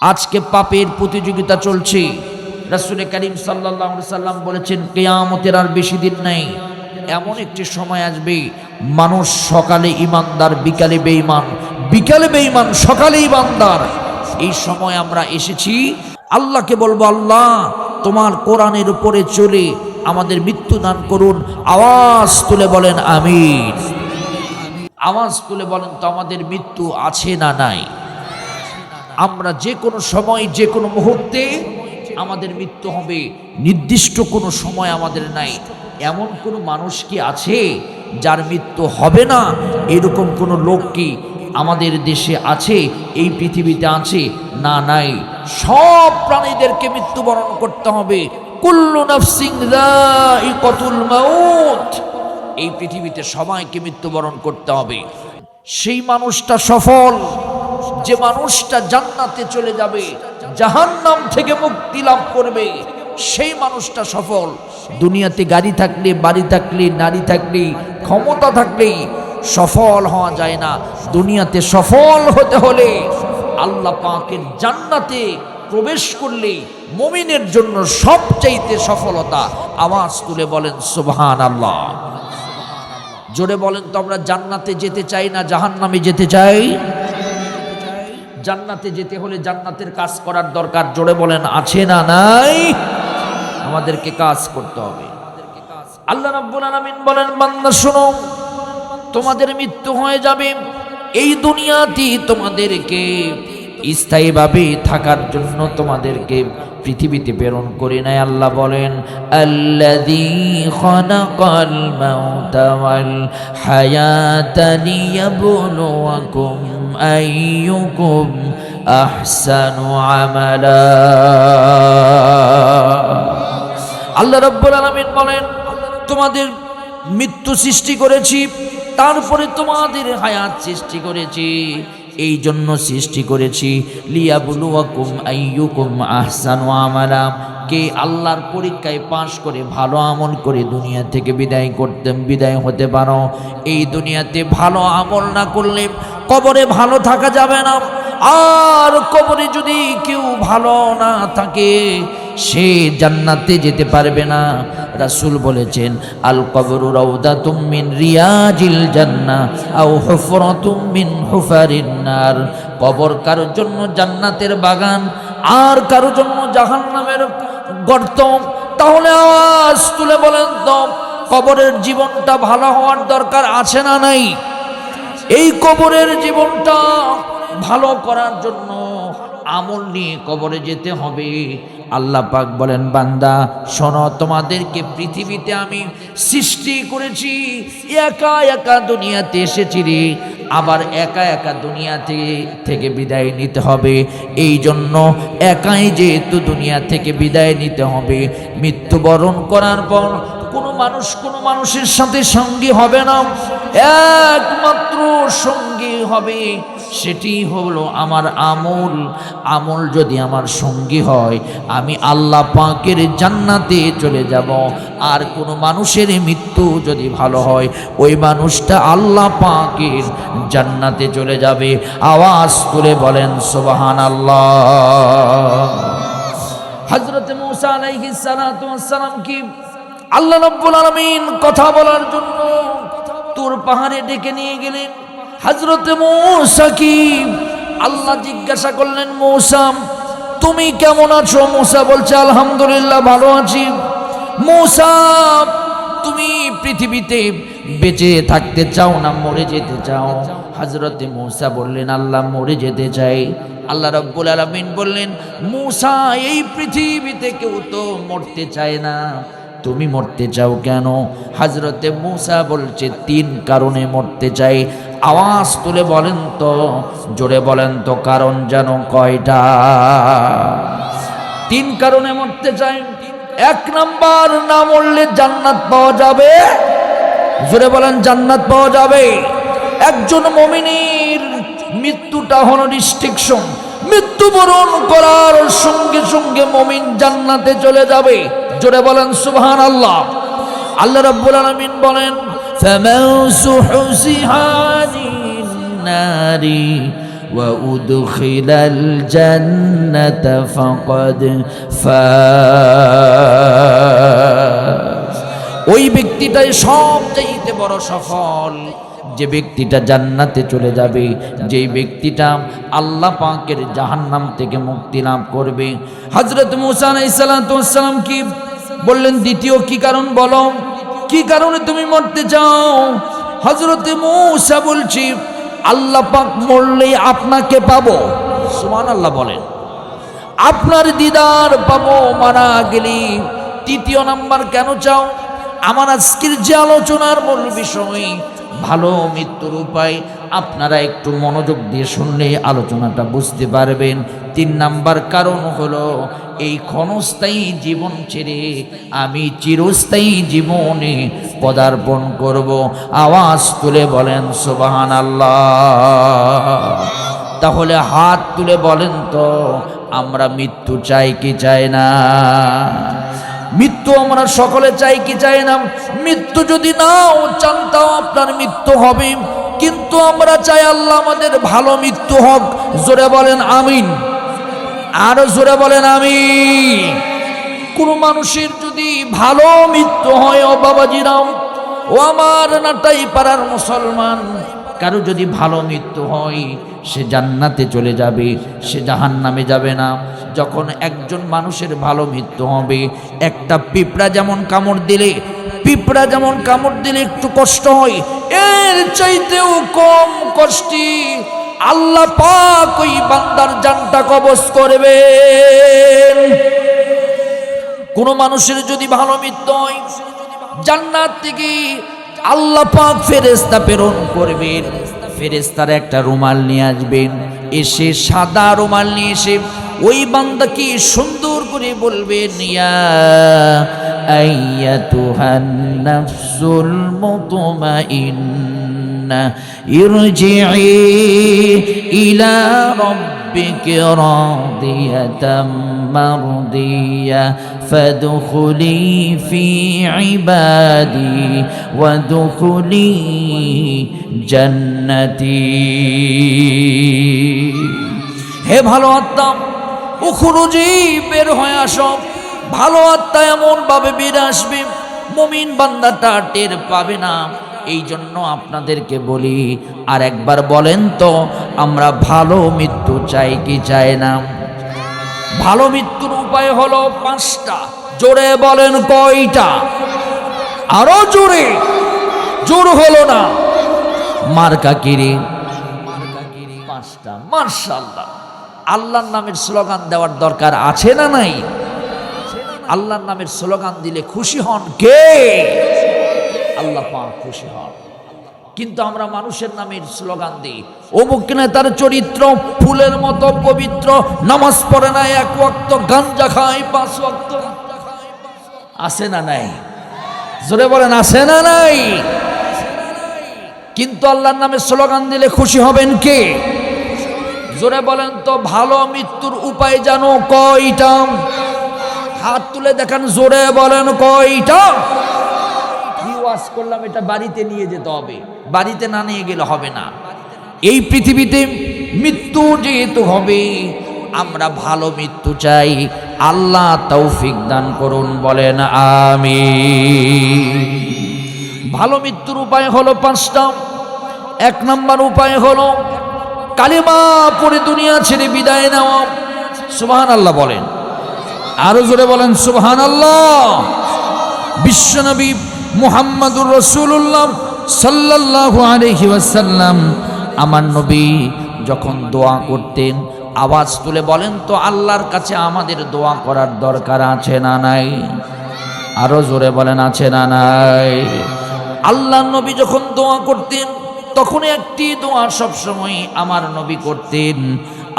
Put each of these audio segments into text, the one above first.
আজকে পাপের প্রতিযোগিতা চলছে। রাসূল করিম সাল্লাল্লাহু আলাইহি সাল্লাম বলেছেন, কিয়ামতের আর বেশি দিন নাই। এমন একটি সময় আসবে, মানুষ সকালে ঈমানদার, বিকালে বেঈমান, বিকালে বেঈমান, সকালে ঈমানদার। এই সময় আমরা এসেছি, আল্লাহকে বলবো, আল্লাহ তোমার কোরআনের উপরে চলে আমাদের মৃত্যু দান করুন। আওয়াজ তুলে বলেন আমিন। আওয়াজ তুলে বলেন তো, আমাদের মৃত্যু আছে না নাই? আমরা যে কোনো সময়, যে কোনো মুহূর্তে আমাদের মৃত্যু হবে, নির্দিষ্ট কোনো সময় আমাদের নাই। এমন কোনো মানুষ কি আছে যার মৃত্যু হবে না? এরকম কোনো লোক কি আমাদের দেশে আছে, এই পৃথিবীতে আছে? না, নাই। সব প্রাণীদেরকে মৃত্যুবরণ করতে হবে। কুল্লু নাফসিন যায়িকাতুল মাউত। এই পৃথিবীতে সবাইকে মৃত্যুবরণ করতে হবে। সেই মানুষটা সফল, যে মানুষটা জান্নাতে চলে যাবে, জাহান্নাম থেকে মুক্তি লাভ করবে, সেই মানুষটা সফল। দুনিয়াতে গাড়ি থাকলে, বাড়ি থাকলে, নারী থাকলে, ক্ষমতা থাকলেই সফল হওয়া যায় না। দুনিয়াতে সফল হতে হলে আল্লাহ পাকের জান্নাতে প্রবেশ করলে মুমিনের জন্য সবচাইতে সফলতা। আওয়াজ তুলে বলেন সুবহানাল্লাহ। জোরে বলেন তো, আমরা জান্নাতে যেতে চাই না জাহান্নামে যেতে চাই? জান্নাতে যেতে হলে জান্নাতের কাজ করার দরকার। জোরে বলেন আছে না নাই? আমাদেরকে কাজ করতে হবে। আল্লাহ রাব্বুল আলামিন বলেন, বান্দা শোনো, তোমাদের মৃত্যু হয়ে যাবে। এই দুনিয়াতে তোমাদেরকে স্থায়ীভাবে থাকার জন্য তোমাদেরকে পৃথিবীতে প্রেরণ করে নাই। আল্লাহ বলেন, আল্লাযী খালাকাল মাউতা ওয়াল হায়াতা লিয়াবলুয়াকুম আইয়ুকুম আহসানু আমালা। আল্লাহ রাব্বুল আলামিন বলেন, তোমাদের মৃত্যু সৃষ্টি করেছি, তারপরে তোমাদের হায়াত সৃষ্টি করেছি। এই জন্য সৃষ্টি করেছি, লিয়াবলুয়াকুম আইয়ুকুম আহসানু আমালা। কে আল্লাহর পরীক্ষায় পাশ করে ভালো আমল করে দুনিয়া থেকে বিদায় হতে পারো। এই দুনিয়াতে ভালো আমল না করলে কবরে ভালো থাকা যাবে না। আর কবরে যদি কেউ ভালো না থাকে, সে জান্নাতে যেতে পারবে না। রাসূল বলেছেন, আল কবরু রাউদাতুম মিন রিয়াজিল জান্নাহ আও হুফরাতুম মিন হুফারিন নার। কবর কারোর জন্য জান্নাতের বাগান, আর কারোর জন্য জাহান্নামের গর্ত। তাহলে আওয়াজ তুলে বলেন তো, কবরের জীবনটা ভালো হওয়ার দরকার আছে না নাই? এই কবরের জীবনটা ভালো করার জন্য আমল নিয়ে কবরে যেতে হবে। আল্লাহ পাক বলেন, বান্দা শোনো, তোমাদেরকে পৃথিবীতে আমি সৃষ্টি করেছি, একা একা দুনিয়াতে এসেছি রে, আবার একা একা দুনিয়া থেকে বিদায় নিতে হবে। এই জন্য একাই যেহেতু দুনিয়া থেকে বিদায় নিতে হবে, মৃত্যুবরণ করার পর কোনো মানুষের সাথে সঙ্গী হবে না। একমাত্র সঙ্গী হবে, সেটি হলো আমার আমল। আমল যদি আমার সঙ্গী হয়, আমি আল্লাহ পাকের জান্নাতে চলে যাব। আর কোনো মানুষের মৃত্যু যদি ভালো হয়, ওই মানুষটা আল্লাহ পাকের জান্নাতে চলে যাবে। আওয়াজ তুলে বলেন সুবহানাল্লাহ। হযরত মূসা আলাইহিস সালাতু ওয়াস সালাম কি আল্লাহ রাব্বুল আলামিন কথা বলার জন্য তুর পাহাড়ে ডেকে নিয়ে গেলেন। হযরত মূসা কি আল্লাহ জিজ্ঞাসা করলেন, মূসা তুমি কেমন আছো? মূসা বলছে, আলহামদুলিল্লাহ ভালো আছি। মূসা, তুমি পৃথিবীতে বেঁচে থাকতে চাও না মরে যেতে চাও? হযরত মূসা বললেন, আল্লাহ মরে যেতে চাই। আল্লাহ রাব্বুল আলামিন বললেন, মূসা এই পৃথিবীতে কেউ তো মরতে চায় না, তুমি মরতে চাও কেন? হযরতে মূসা বলছে, 3 কারণে মরতে চাই। আওয়াজ তুলে বলেন তো, জোরে বলেন তো, কারণ যেন কয়টা? 3 কারণে মরতে চাই। 1 নাম্বার, না মরলে জান্নাত পাওয়া যাবে। জোরে বলেন, জান্নাত পাওয়া যাবে। একজন মুমিনের মৃত্যুটা হলো রিস্ট্রিকশন। মৃত্যুবরণ করার সঙ্গে সঙ্গে মুমিন জান্নাতে চলে যাবে। জোরে বলেন সুবহানাল্লাহ। আল্লাহ রাব্বুল আলামিন বলেন, ফামান সুহসিহা আনিন নারি وأدخل الجنة فقد فاز ওই ব্যক্তিটাই সবচেয়ে বড় সফল, যে ব্যক্তিটা জান্নাতে চলে যাবে, যেই ব্যক্তিটা আল্লাহ পাকের জাহান্নাম থেকে মুক্তি লাভ করবে। হযরত মূসা আলাইহিস সালাতু ওয়াস সালাম কি বললেন? দ্বিতীয় কি কারণ বলো, কি কারণে তুমি মরতে চাও? হযরত মূসা বলছি, আল্লাহ পাক মরলেই আপনাকে পাবো। সুবহানাল্লাহ বলেন, আপনার দিদার পাবো মারা গেলি। তৃতীয় নাম্বার কেন চাও? আমার আজকের যে আলোচনার মূল বিষয় ভালো মৃত্যুর উপায়, আপনারা একটু মনোযোগ দিয়ে শুনলে আলোচনাটা বুঝতে পারবেন। 3 নাম্বার কারণ হলো এই ক্ষণস্থায়ী জীবন ছেড়ে আমি চিরস্থায়ী জীবনে পদার্পণ করব। আওয়াজ তুলে বলেন সুবহানাল্লাহ। তাহলে হাত তুলে বলেন তো, আমরা মৃত্যু চাই কি চাই না? মৃত্যু আমরা সকলে চাই কি চাই না? মৃত্যু যদি নাও চান তাও আপনার মৃত্যু হবে, কিন্তু আমরা চাই আল্লাহ আমাদের ভালো মৃত্যু হোক। জোরে বলেন আমিন, আরো জোরে বলেন আমিন। কোন মানুষের যদি ভালো মৃত্যু হয়, ও বাবাজিরাম, ও আমার নাটাই পাড়ার মুসলমান, কারো যদি ভালো মৃত্যু হয় সে জান্নাতে চলে যাবে, সে জাহান্নামে যাবে না। যখন একজন মানুষের ভালো মৃত্যু হবে, একটা পিঁপড়া যেমন কামড় দিলে একটু কষ্ট হয়, এর চাইতেও কম কষ্টে আল্লাহ পাক ওই বান্দার জানটা কবজ করবেন। কোন মানুষের যদি ভালো মৃত্যু হয়, জান্নাত থেকে আল্লাহ পাক ফেরেশতা প্রেরণ করবেন। ফেরেশতারা একটা রুমাল নিয়ে আসবেন, এসে সাদা রুমাল নিয়ে এসে ওই বান্দাকে সুন্দর করে বলবেন, ইয়া আইয়াতুহান নাফসুল মুতমাইন্না ইরজিই ইলা রাব্বিকি রাদিয়াতাম মারদিয়া ফাদখুলি ফি ইবাদি ওয়াদখুলি জান্নাতি। হে ভালো আত্মা, উখরুজি বের হয়ে আসো। ভালো আত্মা এমন ভাবে বের আসবে মুমিন বান্দাটা টের পাবে না। এই জন্য আপনাদেরকে বলি, আর একবার বলেন তো, আমরা ভালো মৃত্যু চাই কি চাই না? ভালো মৃত্যুর উপায় হলো 5টা। জোরে বলেন কয়টা? আরো জোরে, জোর হলো না। মার্কা কিরে? 5টা। মাশাআল্লাহ। আল্লাহর নামের স্লোগান দেওয়ার দরকার আছে না নাই? আল্লাহর নামের স্লোগান দিলে খুশি হন কে? আল্লাহ পাক খুশি হন। কিন্তু আমরা মানুষের নামের স্লোগান দিই, অমুক নেতার চরিত্র ফুলের মতো পবিত্র, নামাজ পড়ে না, 1 ওয়াক্ত গাঞ্জা খায়, 5 ওয়াক্ত। আছে না নাই? জোরে বলেন আছে না নাই? কিন্তু আল্লাহর নামের স্লোগান দিলে খুশি হবেন কে? জোরে বলেন তো, ভালো মৃত্যুর উপায় জানো কয়টা? হাত তুলে দেখান, জোরে বলেন কয়টা? কি ওয়াজ করলাম, এটা বাড়িতে নিয়ে যেতে হবে, বাড়িতে না নিয়ে গেলে হবে না। এই পৃথিবীতে মৃত্যু যেহেতু হবে, আমরা ভালো মৃত্যু চাই। আল্লাহ তৌফিক দান করুন, বলেন আমিন। ভালো মৃত্যুর উপায় হলো 5টা। 1 নম্বর উপায় হলো কালিমা পড়ে দুনিয়া ছেড়ে বিদায় নেওয়া। সুবহানাল্লাহ বলেন, আরো জোরে বলেন সুবহানাল্লাহ। বিশ্বনবী মুহাম্মদুর রাসূলুল্লাহ সাল্লাল্লাহু আলাইহি ওয়াসাল্লাম, আমার নবী যখন দোয়া করতেন, আওয়াজ তুলে বলেন তো, আল্লাহর কাছে আমাদের দোয়া করার দরকার আছে না নাই? আরো জোরে বলেন আছে না নাই? আল্লাহর নবী যখন দোয়া করতেন, তখন একটি দোয়া সবসময় আমার নবী করতেন,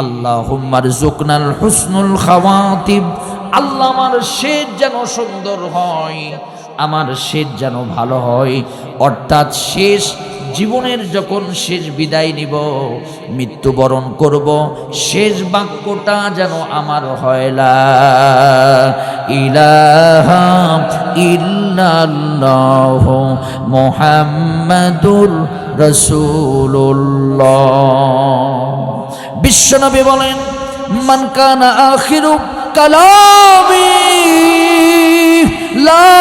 আল্লাহুম্মা রযুকনাল হুসনুল খাওয়াতিব। আল্লাহ আমার শেষ যেন সুন্দর হয়, আমার শেষ যেন ভালো হয়। অর্থাৎ শেষ জীবনের যখন শেষ বিদায় নিব, মৃত্যুবরণ করব, শেষ বাক্যটা যেন আমার হয় লা ইলাহা ইল্লাল্লাহ মুহাম্মাদুর রাসূলুল্লাহ। বিশ্বনবী বলেন, মান কানা আখিরু কালামি লা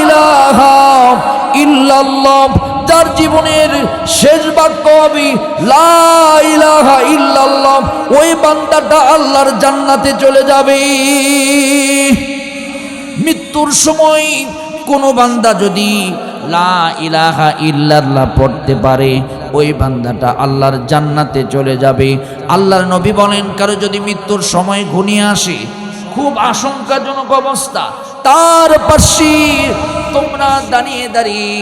ইলাহা ইল্লাল্লাহ, যার জীবনের শেষ বাক্য হবে লা ইলাহা ইল্লাল্লাহ, ওই বান্দাটা আল্লাহর জান্নাতে চলে যাবে। মৃত্যুর সময় কোনো বান্দা যদি লা ইলাহা ইল্লাল্লাহ পড়তে পারে, ওই বান্দাটা আল্লাহর জান্নাতে চলে যাবে। আল্লাহর নবী বলেন, কারো যদি মৃত্যুর সময় ঘনিয়ে আসে, খুব আশঙ্কাজনক অবস্থা, তার পাশে তোমরা দাঁড়িয়ে দাঁড়িয়ে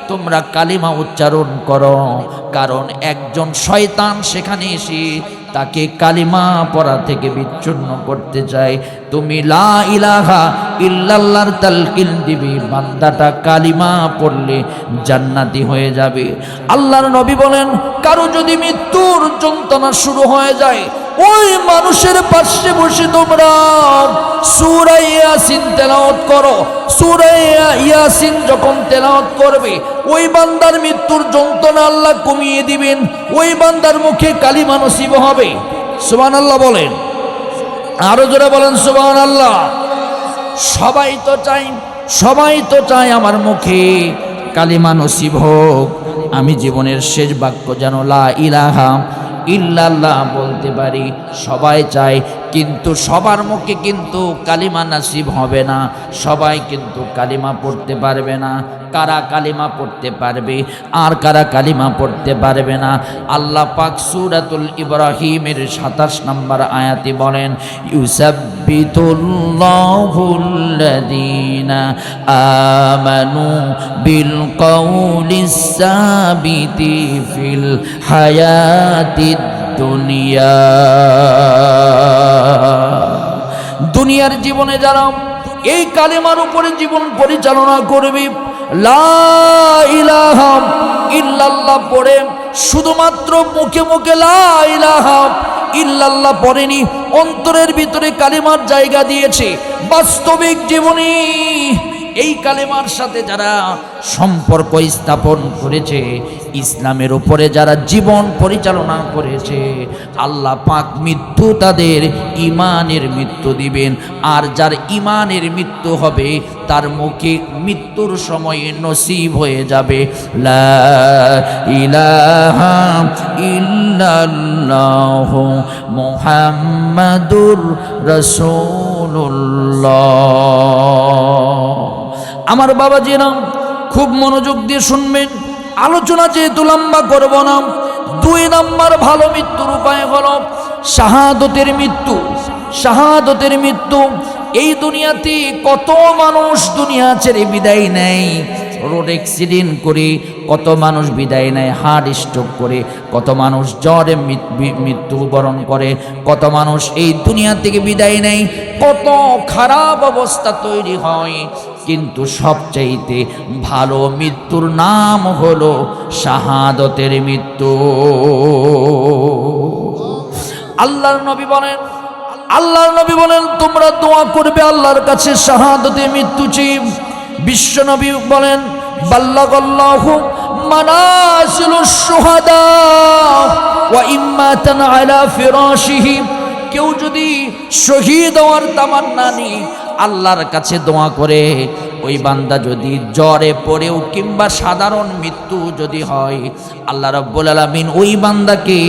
তোমরা কালিমা উচ্চারণ করো, কারণ একজন শয়তান সেখানে এসে তাকে কালিমা পড়া থেকে বিচ্ছিন্ন করতে চায়। তুমি লা ইলাহা ইল্লাল্লাহর তালকিন দিবি, বান্দাটা কালিমা পড়লে জান্নাতি হয়ে যাবে। আল্লাহর নবী বলেন, কারো যদি মৃত্যুর যন্ত্রণা শুরু হয়ে যায়, ওই মানুষের পাশে বসে তোমরা সূরা ইয়াসিন তেলাওয়াত করো। সূরা ইয়াসিন যখন তেলাওয়াত করবে, ওই বান্দার মৃত্যুর যন্ত্রণা আল্লাহ কমিয়ে দিবেন, ওই বান্দার মুখে কালিমা নসিব হবে। সুবহানাল্লাহ বলেন, আরো জোরে বলেন সুবহানাল্লাহ। সবাই তো চায় আমার মুখে কালিমা নসিব হোক, আমি জীবনের শেষ বাক্য যেন লা ইলাহা ইল্লাল্লাহ বলতে পারি। সবাই চায়, কিন্তু সবার মুখে কিন্তু কালিমা নসিব হবে না, সবাই কিন্তু কালিমা পড়তে পারবে না। কারা কালিমা পড়তে পারবে আর কারা কালিমা পড়তে পারবে না, আল্লাহ পাক সূরাতুল ইব্রাহিমের ২৭ নম্বর আয়াতে বলেন, ইউসাব্বিতুল্লাহুল্লাযীনা আমানু বিল কওলিস সাবিতি ফিল হায়াতিদ দুনিয়া। দুনিয়ার জীবনে যারা এই কালিমার উপরে জীবন পরিচালনা করবে, লা ইলাহা ইল্লাল্লাহ পড়ে, শুধুমাত্র মুখে মুখে লা ইলাহা ইল্লাল্লাহ পড়েনি, অন্তরের ভিতরে কালিমার জায়গা দিয়েছে, বাস্তবিক জীবনে এই কালেমার সাথে যারা সম্পর্ক স্থাপন করেছে, ইসলামের উপরে যারা জীবন পরিচালনা করেছে, আল্লাহ পাক মৃত্যু তাদের ইমানের মৃত্যু দিবেন। আর যার ইমানের মৃত্যু হবে, তার মুখে মৃত্যুর সময় নসিব হয়ে যাবে লা ইলাহা ইল্লাল্লাহ মুহাম্মাদুর রাসূলুল্লাহ। আমার বাবাজিরা খুব মনোযোগ দিয়ে শুনবেন, আলোচনা যেহেতু লম্বা করব না। 2 নম্বর ভালো মৃত্যুর উপায় হলো শাহাদতের মৃত্যু। শাহাদতের মৃত্যু। এই দুনিয়াতে কত মানুষ দুনিয়া ছেড়ে বিদায় নেয়, রোড অ্যাক্সিডেন্ট করে কত মানুষ বিদায় নেয়, হার্ট স্ট্রোক করে কত মানুষ জ্বরে মৃত্যুবরণ করে, কত মানুষ এই দুনিয়া থেকে বিদায় নেয়, কত খারাপ অবস্থা তৈরি হয়। কিন্তু সবচাইতে ভালো মৃত্যুর নাম হলো শাহাদতের মৃত্যু। আল্লাহর নবী বলেন তোমরা দোয়া করবে আল্লাহর কাছে শাহাদতের মৃত্যু চেয়ে। বিশ্ব নবী বলেন, বাল্লাগাল্লাহু মানাসিলুশ শুহাদা ওয়া ইম্মাতান আলা ফিরাশিহি। কেউ যদি শহীদ হওয়ার তামান্না নিয়ে আল্লাহর কাছে দোয়া করে, ওই বান্দা যদি জ্বরে পড়েও কিংবা সাধারণ মৃত্যু যদি হয়, আল্লাহ রাব্বুল আলামিন ওই বান্দাকে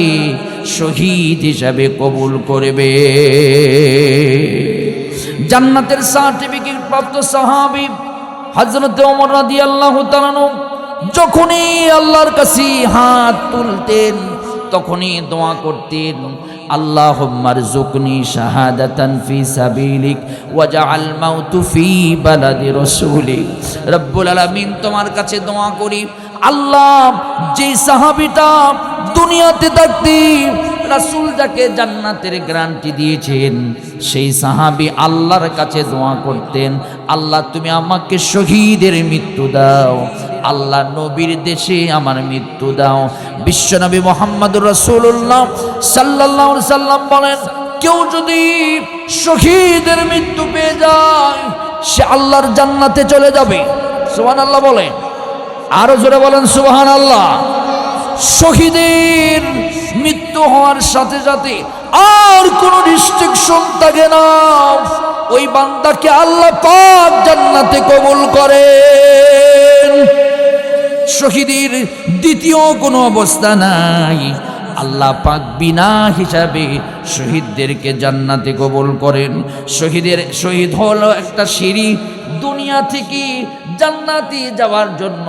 শহীদ হিসাবে কবুল করবে। জান্নাতের সার্টিফিকেট প্রাপ্ত সাহাবী হযরত ওমর রাদিয়াল্লাহু তাআলা যখনই আল্লাহর কাছে হাত তুলতেন, তখনই দোয়া করতেন, আল্লাহুম্মা রযুকনি শাহাদাতান ফি সাবিলিক ওয়াজআল মাউতু ফি বালাদি রাসূলিক। রব্বুল আলামিন তোমার কাছে দোয়া করি, আল্লাহ যে সাহাবীটা দুনিয়াতে থাকতে রাসূল যাকে জান্নাতের গ্যারান্টি দিয়েছেন, সেই সাহাবী আল্লাহর কাছে দোয়া করতেন, আল্লাহ তুমি আমাকে শহীদের মৃত্যু দাও, আল্লাহ নবীর দেশে আমার মৃত্যু দাও। বিশ্বনবী মুহাম্মদুর রাসূলুল্লাহ সাল্লাল্লাহু আলাইহি সাল্লাম বলেন, কেউ যদি শহীদের মৃত্যু পেয়ে যায়, সে আল্লাহর জান্নাতে চলে যাবে। সুবহানাল্লাহ বলেন, আরো জোরে বলেন সুবহানাল্লাহ। শহীদের মৃত্যু হওয়ার সাথে সাথে আর কোনো রিস্ট্রিকশন থাকে না, ওই বান্দাকে আল্লাহ পাক জান্নাতে কবুল করেন। শহীদের দ্বিতীয় কোনো অবস্থা নাই, আল্লাহ পাক বিনা হিসাবে শহীদদেরকে জান্নাতে কবুল করেন। শহীদ হলো একটা সিঁড়ি, দুনিয়া থেকে জান্নাতে যাওয়ার জন্য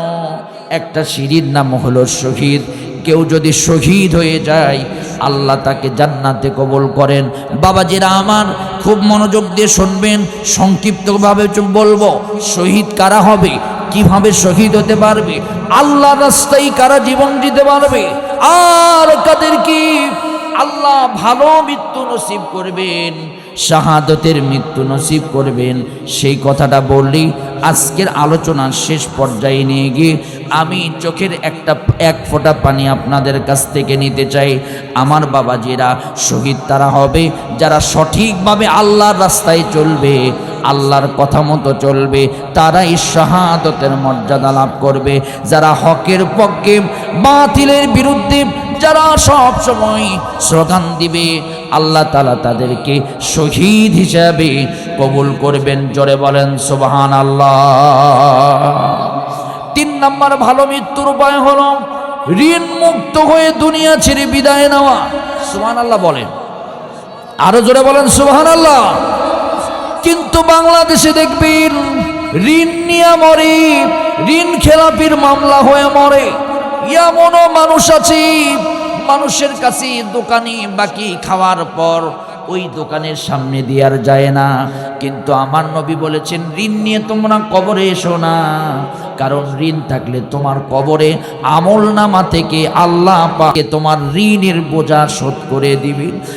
একটা সিঁড়ির নাম হলো শহীদ। কেউ যদি শহীদ হয়ে যায় আল্লাহ তাকে জান্নাতে কবুল করেন। বাবাজিরা আমার, খুব মনোযোগ দিয়ে শুনবেন, সংক্ষিপ্তভাবে বলবো। শহীদ কারা হবে, কিভাবে শহীদ হতে পারবে, আল্লাহ রাস্তায় কারা জীবন দিতে পারবে, আর কাদের কি আল্লাহ ভালো মৃত্যু নসিব করবেন, শাহাদতের মৃত্যু নসিব করবেন, সেই কথাটা বললেই আজকের আলোচনার শেষ পর্যায়ে নিয়ে গিয়ে আমি চোখের এক ফোঁটা পানি আপনাদের কাছ থেকে নিতে চাই। আমার বাবাজিরা, শহীদ তারা হবে যারা সঠিকভাবে আল্লাহর রাস্তায় চলবে, আল্লাহর কথা মতো চলবে, তারাই শাহাদতের মর্যাদা লাভ করবে। যারা হকের পক্ষে বাতিলের বিরুদ্ধে যারা সব সময় স্লোগান দিবে, আল্লাহ তাআলা তাদেরকে শহীদ হিসাবে কবুল করবেন। জোরে বলেন সুবহানাল্লাহ। 3 নম্বর ভালো মৃত্যুর উপায় হলো ঋণ মুক্ত হয়ে দুনিয়া ছেড়ে বিদায় নেওয়া। সুবহানাল্লাহ বলেন, আরো জোরে বলেন সুবহানাল্লাহ। কিন্তু বাংলাদেশে দেখবেন ঋণ নিয়ে মরে, ঋণ খেলাপির মামলা হয়ে মরে। এমনও মানুষ আছে, মানুষের কাছে দোকানে বাকি খাওয়ার পর ওই দোকানের সামনে দিয়ে আর যায় না। কিন্তু আমার নবী বলেছেন, ঋণ নিয়ে তোমরা কবরে এসো না, কারণ ঋণ থাকলে তোমার কবরে আমলনামা থেকে আল্লাহ পাক তোমার ঋণের বোঝা শোধ করে দিবেন।